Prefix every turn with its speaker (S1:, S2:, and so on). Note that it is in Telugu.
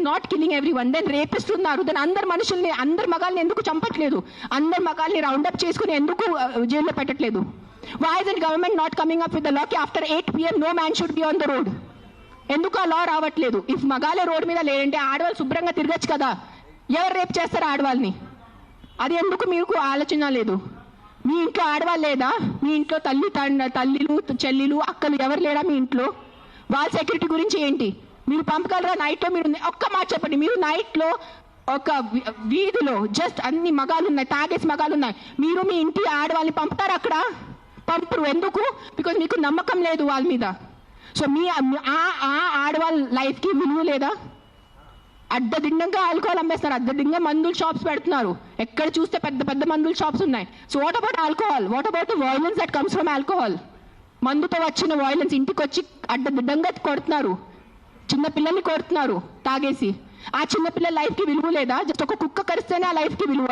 S1: నాట్ కిల్లింగ్ ఎవ్రీవన్, దెన్ రేపిస్తున్నారు, దెన్ అందరు మనుషుల్ని, అందరు మగాల్ని ఎందుకు చంపట్లేదు? అందరు మగాల్ని రౌండప్ చేసుకుని ఎందుకు జైల్లో పెట్టట్లేదు? Why is the government not coming up with the law కి after 8 PM no man should be on the road? ఎందుకు ఆ లా రావట్లేదు? ఇఫ్ మగాలే రోడ్ మీద లేదంటే ఆడవాళ్ళు శుభ్రంగా తిరగచ్చు కదా. ఎవరు రేపు చేస్తారు ఆడవాళ్ళని? అది ఎందుకు మీకు ఆలోచన లేదు? మీ ఇంట్లో ఆడవాళ్ళు లేదా? మీ ఇంట్లో తల్లిలు చెల్లిలు అక్కలు ఎవరు లేరా మీ ఇంట్లో? వాళ్ళ సెక్యూరిటీ గురించి ఏంటి? మీరు పంపగలరా నైట్లో? మీరు ఒక్క మాట చెప్పండి, మీరు నైట్లో ఒక వీధిలో జస్ట్ అన్ని మగాలు ఉన్నాయి, తాగేసి మగాలు ఉన్నాయి, మీరు మీ ఇంటి ఆడవాళ్ళని పంపుతారు అక్కడ? పంపరు. ఎందుకు? బికాజ్ మీకు నమ్మకం లేదు వాళ్ళ మీద. సో మీ ఆడవాళ్ళ లైఫ్కి విలువ లేదా? అడ్డదిడ్డంగా ఆల్కహాల్ అమ్మేస్తారు, అడ్డదిడ్డంగా మందుల షాప్స్ పెడుతున్నారు, ఎక్కడ చూస్తే పెద్ద పెద్ద మందుల షాప్స్ ఉన్నాయి. So what about alcohol? What about the violence that comes from alcohol? మందుతో వచ్చిన వైలెన్స్, ఇంటికి వచ్చి అడ్డదిడ్డంగా కొడుతున్నారు, చిన్న పిల్లల్ని కొడుతున్నారు తాగేసి. ఆ చిన్న పిల్లల లైఫ్కి విలువ లేదా? జస్ట్ ఒక కుక్క కరిస్తేనే ఆ లైఫ్కి విలువ?